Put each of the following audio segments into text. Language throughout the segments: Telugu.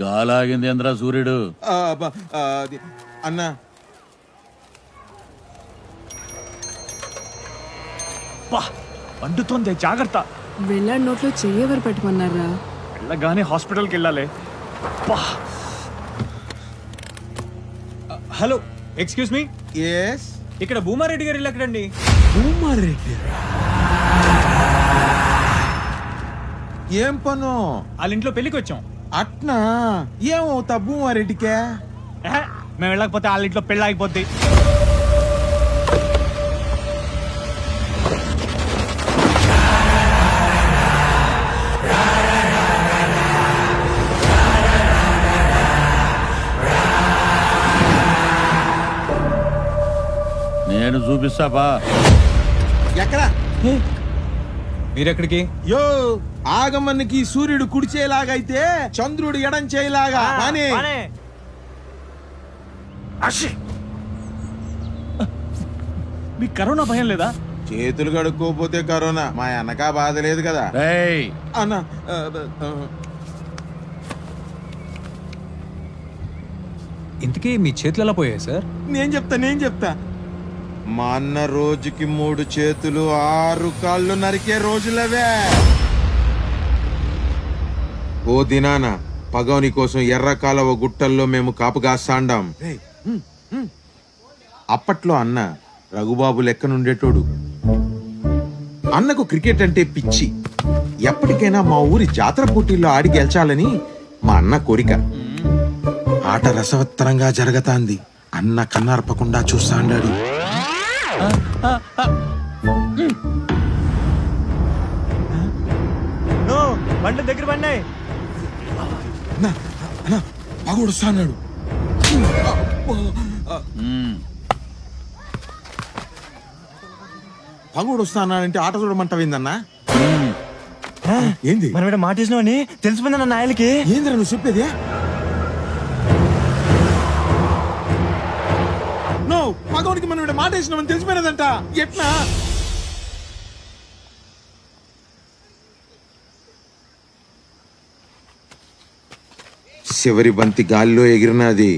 గాలాగింది ఏంద్రా సూర్యుడు. అన్నా వండుతోంది, జాగ్రత్త. వెళ్ళాడు నోట్లో చెయ్యెవరు పెట్టమన్నారా? వెళ్ళగానే హాస్పిటల్కి వెళ్ళాలి. హలో, ఎక్స్క్యూజ్ మీ, ఎస్ ఇక్కడ భూమారెడ్డి గారు ఇల్లు ఎక్కడండి? భూమారెడ్డి ఏం పను? వాళ్ళ ఇంట్లో పెళ్లికి వచ్చాం. అట్నా ఏమవుతా భూమారెడ్డికే? మేము వెళ్ళకపోతే వాళ్ళ ఇంట్లో పెళ్ళి ఆగిపోద్ది. నేను చూపిస్తా బా. ఎక్కడ? మీరెక్కడికి? యో ఆగమన్నకి సూర్యుడు కుడిచేలాగైతే చంద్రుడు ఎడం చేయలాగా. మీకు కరోనా భయం లేదా? చేతులు కడుక్కోపోతే కరోనా, మా అన్నకా బాధ లేదు కదా రేయ్, అన్న. ఇంతకీ మీ చేతులు ఎలా పోయాయి సార్? నేను చెప్తా మా అన్న రోజుకి 3 చేతులు 6 కాళ్ళు నరికే రోజులవే. ఓ దినాన పగవని కోసం ఎర్ర కాలవ గుట్టల్లో మేము కాపుగాస్తాండాం. అప్పట్లో అన్న రఘుబాబు లెక్కనుండేటోడు. అన్నకు క్రికెట్ అంటే పిచ్చి. ఎప్పటికైనా మా ఊరి జాతర పోటీల్లో ఆడి గెలిచాలని మా అన్న కోరిక. ఆట రసవత్తరంగా జరగతాంది. అన్న కన్నార్పకుండా చూస్తాండాడు. బండ్ల దగ్గర పడినాయి. పగోడు వస్తాడు. పగోడు వస్తానంటే ఆట చూడమంటావేందన్నా? ఏంది మనం ఇక్కడ మాటేసినావని తెలిసిపోయిందన్న నాయలకి. ఏందిరా నువ్వు చెప్పేది? పగోడికి మనం ఇక్కడ మాట వేసినామని తెలిసిపోయినదంట. ఎట్లా? చివరి బంతి గాల్లో ఎగిరినది.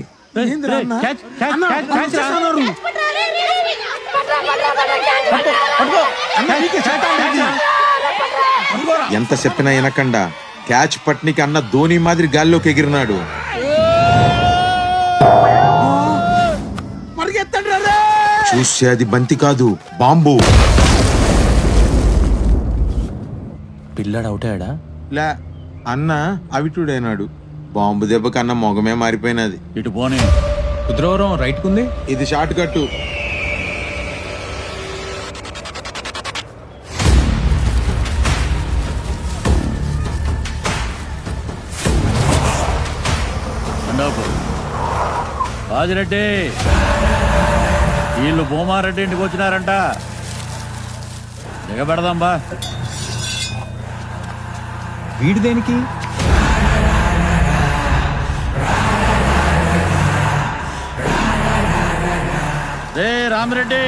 ఎంత చెప్పినా వినకుండా క్యాచ్ పట్నికి అన్న ధోని మాదిరి గాల్లోకి ఎగిరినాడు. చూస్తే అది బంతి కాదు, బాంబు. పిల్లాడు అవుతాడా? లే, అన్న అవిటుడైనాడు. బాంబు దెబ్బ కన్నా మొగమే మారిపోయినది. ఇటు పోనీ. కుద్రవరం రైట్ కుంది. ఇది షార్ట్ కట్టు. బాజిరెడ్డి, వీళ్ళు భూమారెడ్డి ఇంటికి వచ్చినారంట. దిగబెడదాం బా. వీడి దేనికి? రే రామిరెడ్డి,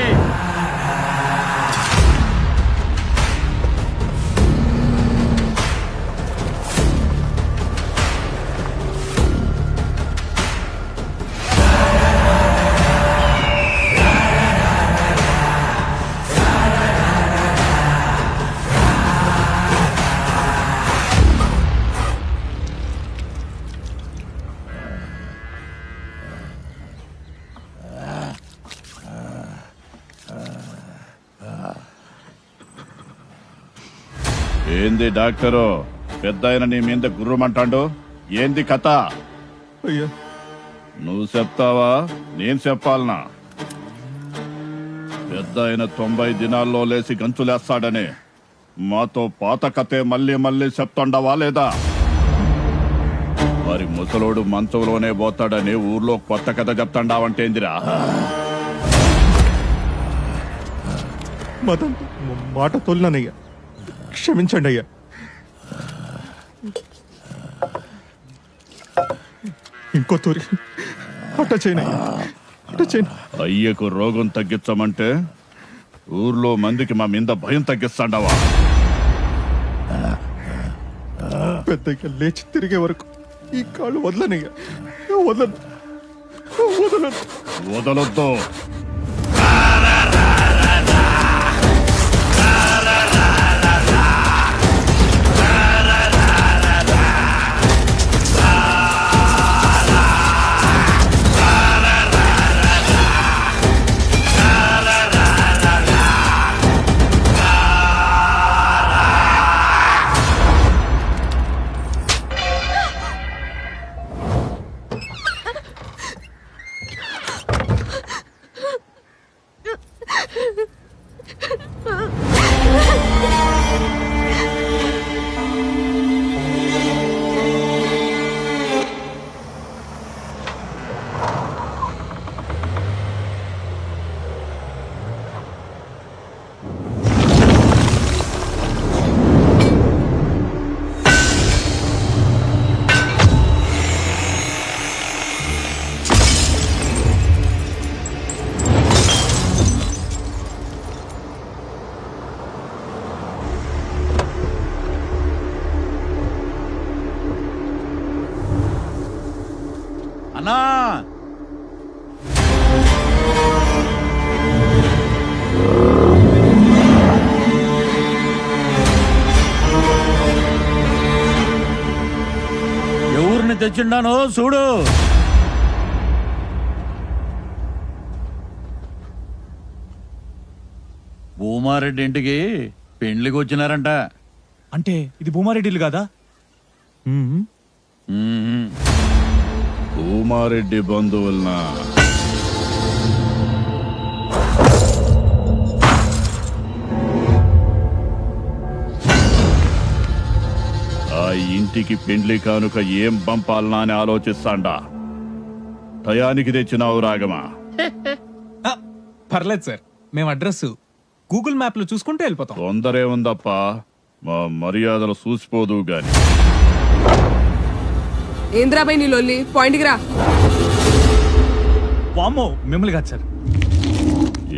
ఏంది డాక్టరు పెద్ద ఆయన నీ మీద గుర్రమంటాడు? ఏంది కథ? అయ్యా నువ్వు చెప్తావా నేను చెప్పాలనా? పెద్ద ఆయన 90 దినాల్లో లేచి గంతులేస్తాడని మాతో పాత కథే మళ్ళీ మళ్ళీ చెప్తుండవా లేదా? మరి ముసలోడు మంచంలోనే పోతాడని ఊర్లో కొత్త కథ చెప్తాండావంటేందిరా? మాట తోలినానయ్యా, క్షమించండి అయ్యా. ఇంకో తూరి అట్ట చేయనయ్యా. అయ్యకు రోగం తగ్గించమంటే ఊర్లో మందికి మా మీద భయం తగ్గిస్తాండవా? పెద్దగా లేచి తిరిగే వరకు ఈ కాళ్ళు వదలనయ్యా, వదలను, వదలను. వదలొద్దు. అన్నా, ఎవరిని తెచ్చిండానో చూడు. భూమారెడ్డి ఇంటికి పెండ్లికి వచ్చినారంట. అంటే ఇది భూమారెడ్డిలు కాదా? భూమారెడ్డి బంధువులన ఆ ఇంటికి పెండ్లి కానుక ఏం పంపాలనా అని ఆలోచిస్తాండా. టయానికి తెచ్చినావు రాగమా. పర్లేదు సార్, మేము అడ్రస్ గూగుల్ మ్యాప్ లో చూసుకుంటూ వెళ్ళిపోతాం. తొందరే ఉందప్ప, మా మర్యాదలు చూసిపోదు గాని. ఏంద్రాబాయ్ నీ లొల్లి, పాయింట్కి రా. వామ్మో, మిమ్మల్ని కాదు సార్.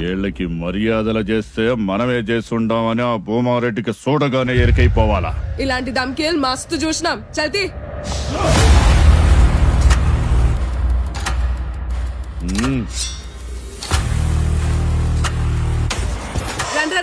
ఏళ్ళకి మర్యాదలు చేస్తే మనమే చేస్తుండామని ఆ భూమారెడ్డికి చూడగానే ఎరికైపోవాలా. ఇలాంటి దమ్కేలు మస్తు చూసినాం. చల్తి రండ్రా.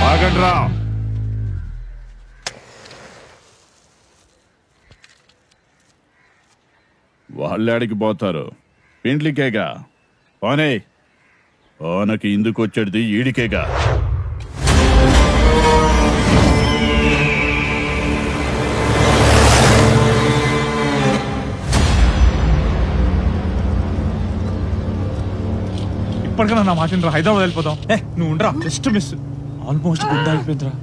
ఆగండ్రా. వాళ్ళాడికి పోతారు, పెండ్లికేగా. పోనే, ఓనకి ఇందుకు వచ్చేది ఈడికేగా. ఇప్పటికైనా నా మాట వినరా, హైదరాబాద్ వెళ్ళిపోతాం. నువ్వు ఉండరా, జస్ట్ మిస్. ఆల్మోస్ట్ గుడ్ అయిపోయిందిరా.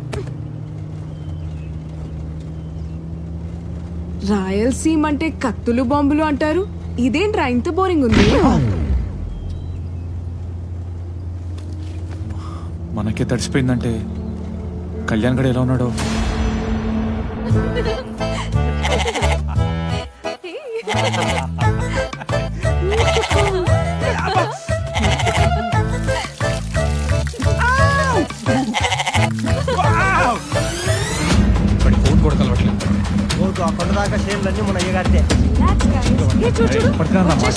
రాయలసీమ అంటే కత్తులు బాంబులు అంటారు, ఇదేంట్రా ఇంత బోరింగ్ ఉంది? మనకే తడిసిపోయిందంటే కళ్యాణ్ గడ ఎలా ఉన్నాడో. ఫోన్ కూడా కలవట్లేదు. ఏ చూడు చూడు. పట్టుకురా నా మాట.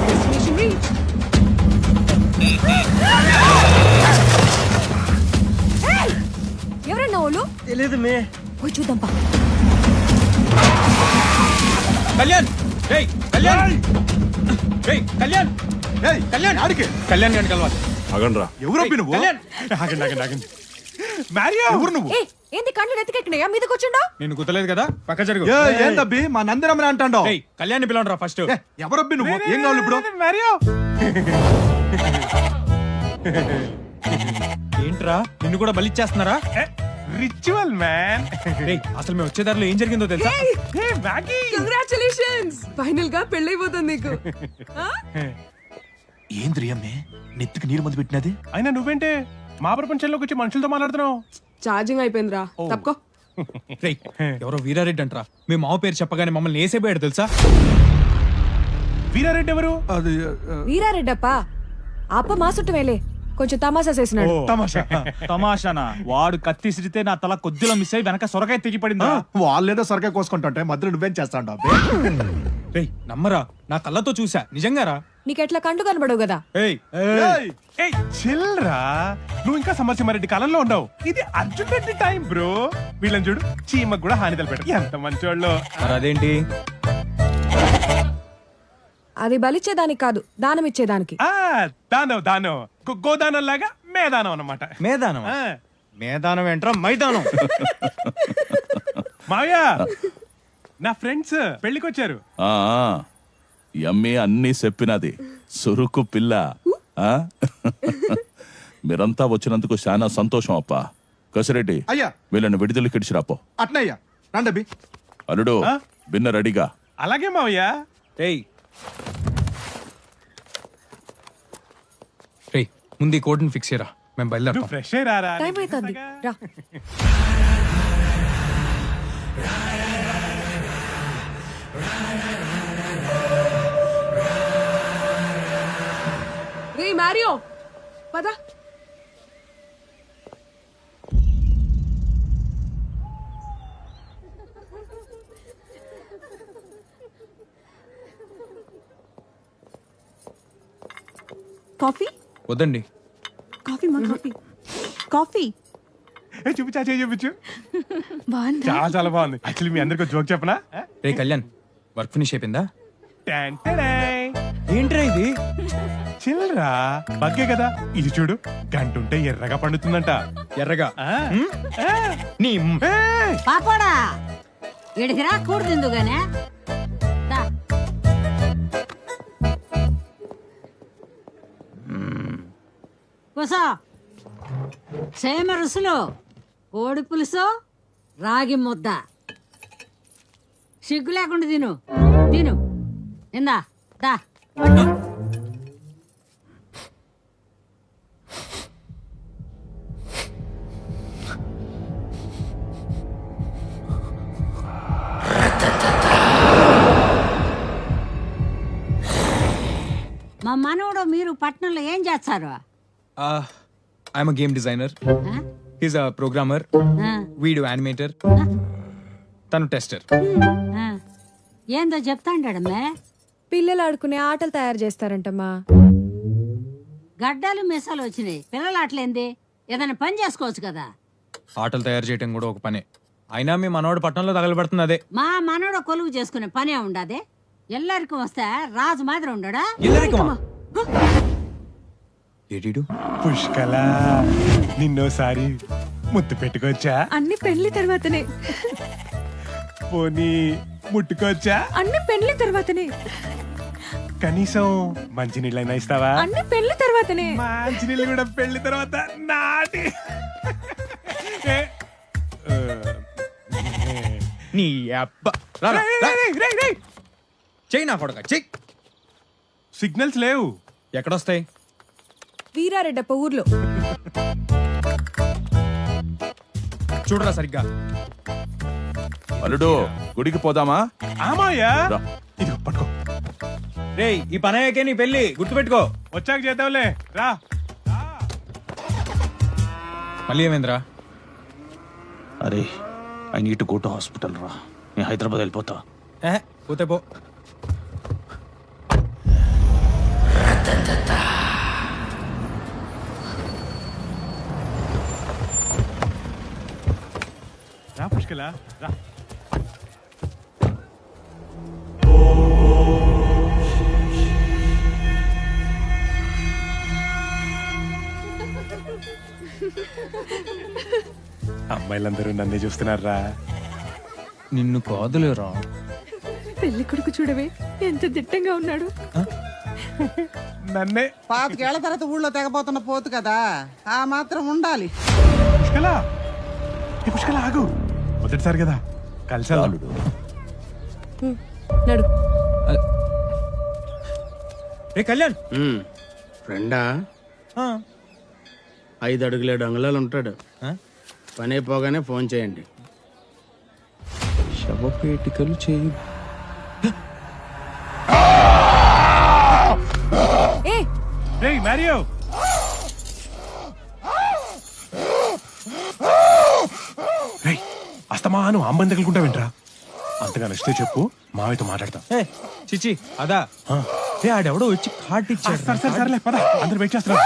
Destination reach. ఏయ్! ఎవరన్నా వాళ్ళు? తెలీదు మే. పోయి చూద్దాం పా. కళ్యాణ్ రేయ్ కళ్యాణ్ రేయ్ కళ్యాణ్ కళ్యాణ్ కళ్యాణ్ గారిని కలవాలి. ఎవరబ్బి నువ్వు? కళ్యాణ్ మ్యారియా ఎవరు నువ్వు? ఏ ఏంది కళ్ళు నెత్తికెక్కినాయా? మీదకి వచ్చిండో? నేను గుర్తులేదు కదా, పక్క జరుగు. ఏందబ్బి మా నందిరమ్మని అంటాండో? రేయ్ కళ్యాణ్ పిలవండి రా ఫస్ట్. ఎవరబ్బి నువ్వు? ఏం కావాలి ఇప్పుడు? ఏంట్రా నిన్ను కూడా బలిచ్చేస్తున్నారా? Ritual man. రేయ్ అసలు మేము వచ్చే దారిలో ఏం జరిగిందో తెలుసా? కంగ్రాచులేషన్స్, ఫైనల్ గా పెళ్ళైపోతుంది నీకు. ఆ? ఏంద్రి అమ్మే నెత్తికి నీరు మందు పెట్టినది? అయినా నువ్వేంటే మా ప్రపంచంలోకి వచ్చి మనుషులతో మాట్లాడుతున్నావు? ఛార్జింగ్ అయిపోయిందిరా, తప్పుకో. రేయ్ ఎవరో వీరారెడ్డి అంటరా, మీ మావ పేరు చెప్పగానే మమ్మల్ని వేసేపోయాడు తెలుసా? వీరారెడ్డి ఎవరు? అది వీరారెడ్డప్ప అప్ప మా చుట్టమేలే, కొంచెం తమాషా చేసినాడు. తమాషా తమాషానా? వాడు కత్తి సిరితే నా తల కొద్దిలో మిస్ అయ్యి వెనక సొరకాయ తెగి పడిందా? వాళ్ళేదో సొరకాయ కోసుకుంటుంటే మధ్యలో నువ్వేం చేస్తాండో? రేయ్ నమ్మరా, నా కళ్ళతో చూసా నిజంగారా. నీకెట్లా కండు కనబడవు కదా. ఏయ్ ఏయ్ చిల్రా, నువ్వు ఇంకా సమస్యమారెడ్డి కాలంలో ఉండవు. ఇది అర్జున్ రెడ్డి టైం బ్రో. వీళ్ళని చూడు, చీమకు కూడా హాని తలపెట్టారు. ఎంత మంచోళ్ళు. మరి అదేంటి? అది బలిచ్చేదానికి కాదు, దానం ఇచ్చేదానికి. ఆ దానవ్ దానవ్ గోదానం లాగా మేదానం అన్నమాట. మేదానం ఆ. మేదానం ఏంట్రా మైదానం. మావయ్య, నా ఫ్రెండ్స్ పెళ్లికొచ్చారు. ఆ ఎమ్మి అన్నీ చెప్పినది, సురుకు పిల్ల. ఆ? మీరంతా వచ్చినందుకు చాలా సంతోషం అప్ప. కసిరెడ్డి, అయ్యా. వీళ్ళని విడుదల కిడిచిరాపో. అట్నయ్యా రండబ్బి. అల్లుడు ఆ? బిన్న రెడీగా. అలాగే మావయ్య. రేయ్ రేయ్ ముందు ఈ కోడ్ని ఫిక్స్ చేయరా, మేము నువ్వు బయలుదేరుతాం. ఫ్రెష్ అయ్యారా? టైం అవుతుంది, రా. రే మారియో, పద. కాఫీ వద్దండి. కాఫీ మా కాఫీ కాఫీ ఏ, చూపించా చూపించు. బాగుందా? చాలా చాలా బాగుంది. యాక్చువల్లీ మీ అందరికి జోక్ చెప్పనా? రే కళ్యాణ్ వర్క్ ఫినిష్ అయిపోయిందా? టన్ టడై. ఏంట్రా ఇది? చిల్రా, బగ్గే కదా. ఇది చూడు, గంటుంటే ఎర్రగా పండుతుందంట. ఎర్రగా ఆ? ఆ. నీ ఏయ్, పాపడా ఇడికి రాకూడదు ఎందుగానే కూసో. సేమ రుసులు, కోడి పులుసు, రాగి ముద్ద. సిగ్గు లేకుండా తిను తిను. ఇందా దా పట్టు. మా మనవడు మీరు పట్టణంలో ఏం చేస్తారు? ఐఎమ్ గేమ్ డిజైనర్, ఆ? ఈజ్ అ ప్రోగ్రామర్, ఆ, వీడియో యానిమేటర్, తను టెస్టర్. ఆ. ఏందో చెప్తాండమే. పిల్లలు ఆడుకునే ఆటలు తయారు చేస్తారంటమ్మా. గడ్డలు మిసాలు వచ్చినాయి, పిల్లలు అట్లేంది? ఏదైనా పని చేసుకోవచ్చు కదా. ఆటలు తయారు చేయటం కూడా ఒక పనే. అయినా మీ మనవాడు పట్టణంలో తగలబడుతుంది అదే. మా మనవడు కొలువు చేసుకునే పనే ఉండదే. ఎల్లరికి వస్తే రాజు మాదిరి ఉండడా? ఏడీడు పుష్కల, నిన్నోసారి ముద్దు పెట్టుకోవచ్చా? అన్ని పెళ్లి తర్వాతనే. పోనీ ముట్టుకోవచ్చా? అన్ని పెళ్లి తర్వాతనే. కనీసం మంచి నీళ్ళైనా ఇస్తావా? అన్ని పెళ్లి తర్వాతనే. మంచి నీళ్ళు కూడా పెళ్లి తర్వాత నాటి. నీ అబ్బ రారా, రా. రేయ్, రేయ్. చెయ్యి నా కొడక చెయ్యి. సిగ్నల్స్ లేవు. ఎక్కడొస్తాయి? వీరారెడ్డప్ప ఊర్లో. చూడరా సరిగ్గా. అల్లుడు గుడికి పోదామా? ఆమాయ్యా రా. ఇదిగో పట్టుకో. రేయ్ ఈ పని అయ్యాకే నీ పెళ్ళి గుర్తుపెట్టుకో. వచ్చాక చేద్దాంలే రా. మళ్ళీ ఏమైందిరా? అరే I need to go to hospital రా. నేను హైదరాబాద్ వెళ్ళిపోతా. పోతే పో. రా పుష్కల రా. అమ్మాయిలందరూ నన్నే చూస్తున్నారా. నిన్ను కాదులేరా. పెళ్లి కొడుకు చూడవే ఎంత దిట్టంగా ఉన్నాడు. నన్నే. పాతికేళ్ల తర్వాత ఊళ్ళో తెగపోతున్న పోతు కదా ఆ మాత్రం ఉండాలి. పుష్కల ఏ పుష్కల ఆగు. మొదటిసారి కదా కలిసి అల్లుడు నడు. రే కళ్యాణ్. ఫ్రెండా ఆ, 5 అడుగుల 7 అంగుళాలు ఉంటాడు. ఆ? పని అయిపోగానే ఫోన్ చేయండి. శవపేటికలు చేయి. ఏ రేయ్ మ్యారియో. రేయ్ అస్తమాను అమ్మని తగులుకుంటా వింట్రా. అంతగా నచ్చితే చెప్పు మావయ్యతో మాట్లాడతాం. చిచి అదా. రే ఆడెవడో వచ్చి కార్డు ఇచ్చాడు. సరే సరే సరేలే పద అందరు వెయిట్ చేస్తున్నారు.